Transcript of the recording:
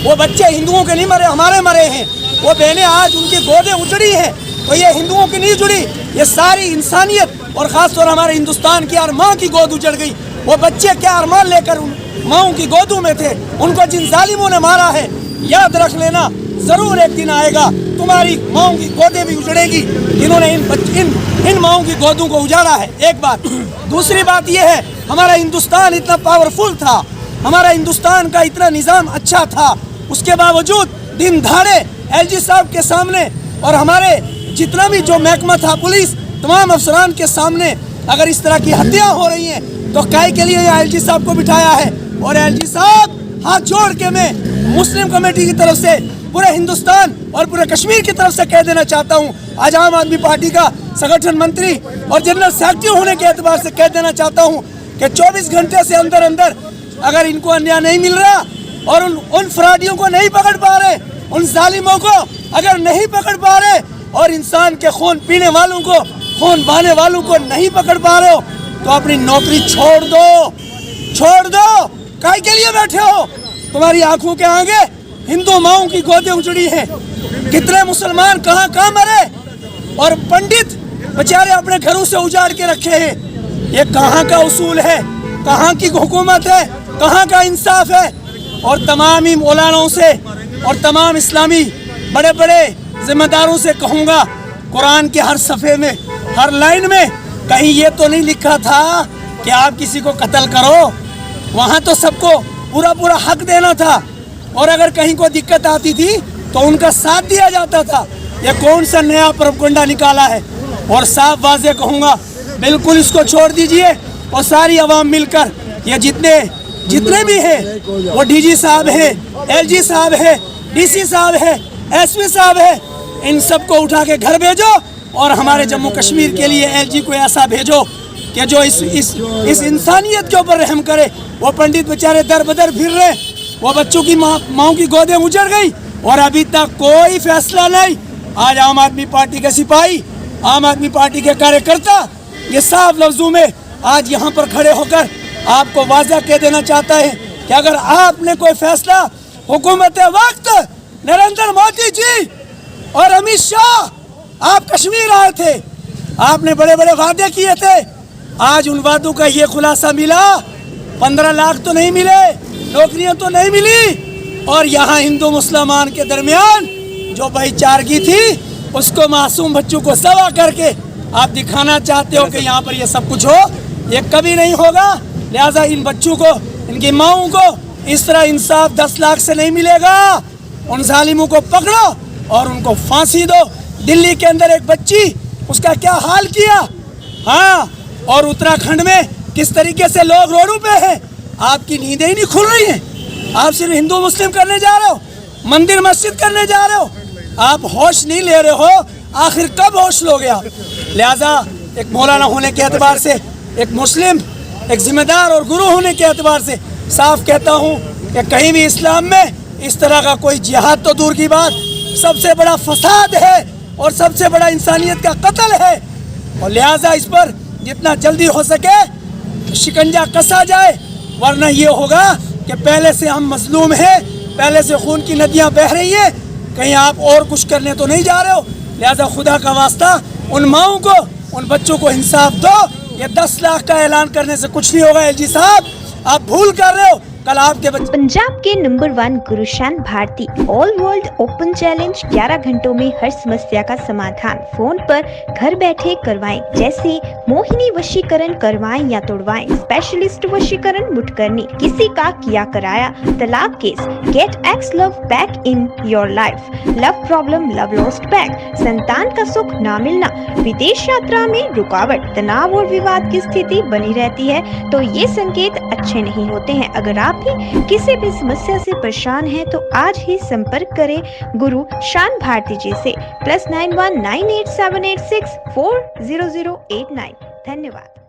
वो बच्चे हिंदुओं के नहीं मरे, हमारे मरे हैं। वो बहनें आज उनकी गोदें उजड़ी हैं, तो ये हिंदुओं की नहीं जुड़ी, ये सारी इंसानियत और ख़ासतौर हमारे हिंदुस्तान की हर माँ की गोद उजड़ गई। वो बच्चे क्या अरमान लेकर उन माँओं की गोदों में थे, उनको जिन जालिमों ने मारा है, याद रख लेना जरूर एक दिन आएगा तुम्हारी माँओं की गोदें भी उजड़ेगी, जिन्होंने इन माँओं की गोदों को उजाड़ा है। एक बात। दूसरी बात यह है, हमारा हिंदुस्तान इतना पावरफुल था, हमारा हिंदुस्तान का इतना निज़ाम अच्छा था, उसके बावजूद दिन दहाड़े एलजी साहब के सामने और हमारे जितना भी जो महकमा था, पुलिस, तमाम अफसरान के सामने अगर इस तरह की हत्या हो रही हैं, तो काहे के लिए एलजी साहब को बिठाया है। और एलजी साहब, हाथ जोड़ के मैं मुस्लिम कमेटी की तरफ से पूरे हिंदुस्तान और पूरे कश्मीर की तरफ से कह देना चाहता हूँ, आज आम आदमी पार्टी का संगठन मंत्री और जनरल सेक्रेटरी होने के एतबार से कह देना चाहता हूँ कि 24 घंटे से अंदर अंदर अगर इनको अन्याय नहीं मिल रहा और उन फराडियों को नहीं पकड़ पा रहे, उन जालिमों को अगर नहीं पकड़ पा रहे और इंसान के खून पीने वालों को, खून बहाने वालों को नहीं पकड़ पा रहे हो, तो अपनी नौकरी छोड़ दो। काहे के लिए बैठे हो? तुम्हारी आंखों के आगे हिंदू माओं की गोदें उजड़ी हैं, कितने मुसलमान कहाँ मरे और पंडित बेचारे अपने घरों से उजाड़ के रखे हैं। ये कहाँ का उसूल है, कहाँ की हुकूमत है, कहाँ का इंसाफ है? और तमाम ही मौलानाओं से और तमाम इस्लामी बड़े बड़े जिम्मेदारों से कहूँगा, कुरान के हर सफ़े में, हर लाइन में कहीं ये तो नहीं लिखा था कि आप किसी को कत्ल करो। वहाँ तो सबको पूरा हक देना था, और अगर कहीं को दिक्कत आती थी तो उनका साथ दिया जाता था। ये कौन सा नया प्रोपगंडा निकाला है? और साफ वाज़ेह कहूँगा, बिल्कुल इसको छोड़ दीजिए और सारी आवाम मिलकर, ये जितने भी हैं, वो डीजी साहब हैं, एलजी साहब हैं, डीसी साहब हैं, एसपी साहब हैं, इन सबको उठा के घर भेजो और हमारे जम्मू कश्मीर के लिए एलजी को ऐसा भेजो कि जो इस इंसानियत के ऊपर रहम करे। वो पंडित बेचारे दर बदर फिर रहे, वो बच्चों की माँओं की गोदें उजड़ गई और अभी तक कोई फैसला नहीं। आज आम आदमी पार्टी के सिपाही, आम आदमी पार्टी के कार्यकर्ता ये साफ लफ्जों में आज यहाँ पर खड़े होकर आपको वाज़ा कह देना चाहता है कि अगर आपने कोई फैसला, हुकूमत वक्त नरेंद्र मोदी जी और अमित शाह, आप कश्मीर आए थे, आपने बड़े बड़े वादे किए थे, आज उन वादों का ये खुलासा मिला, 15 लाख तो नहीं मिले, नौकरियां तो नहीं मिली, और यहाँ हिंदू मुसलमान के दरमियान जो भाईचारगी थी उसको मासूम बच्चों को सवा करके आप दिखाना चाहते हो कि यहाँ पर ये सब कुछ हो। ये कभी नहीं होगा। लिहाजा इन बच्चों को, इनकी माओं को इस तरह इंसाफ 10 लाख से नहीं मिलेगा। उन जालिमों को पकड़ो और उनको फांसी दो। दिल्ली के अंदर एक बच्ची, उसका क्या हाल किया, हाँ, और उत्तराखंड में किस तरीके से लोग रोडों पे हैं। आपकी नींदें ही नहीं खुल रही हैं। आप सिर्फ हिंदू मुस्लिम करने जा रहे हो, मंदिर मस्जिद करने जा रहे हो, आप होश नहीं ले रहे हो। आखिर कब होश लोगे आप? लिहाजा एक मौलाना होने के एतबार से, एक मुस्लिम, एक जिम्मेदार और गुरु होने के एतबार से साफ कहता हूँ कि कहीं भी इस्लाम में इस तरह का कोई जिहाद तो दूर की बात, सबसे बड़ा फसाद है और सबसे बड़ा इंसानियत का कत्ल है। और लिहाजा इस पर जितना जल्दी हो सके शिकंजा कसा जाए, वरना ये होगा कि पहले से हम मजलूम हैं, पहले से खून की नदियां बह रही हैं, कहीं आप और कुछ करने तो नहीं जा रहे हो। लिहाजा खुदा का वास्ता उन माओं को, उन बच्चों को इंसाफ दो। ये 10 लाख का ऐलान करने से कुछ नहीं होगा। एलजी साहब, आप भूल कर रहे हो, कल आपके बच्चे। पंजाब के number 1 Guru Shan Bharti all world open challenge 11 घंटों में हर समस्या का समाधान फोन पर घर बैठे करवाएं, जैसे मोहिनी वशीकरण करवाएं या तोड़वाएं, स्पेशलिस्ट वशीकरण मुठकरनी, किसी का किया कराया, तलाक case, get ex love back in your life, love problem, love lost back, संतान का सुख ना मिलना, विदेश यात्रा में रुकावट, तनाव और विवाद की स्थिति बनी रहती है, तो ये संकेत अच्छे नहीं होते हैं। अगर आप भी किसी भी समस्या से परेशान हैं तो आज ही संपर्क करें गुरु शान भारती जी से। +91 9878640089। धन्यवाद।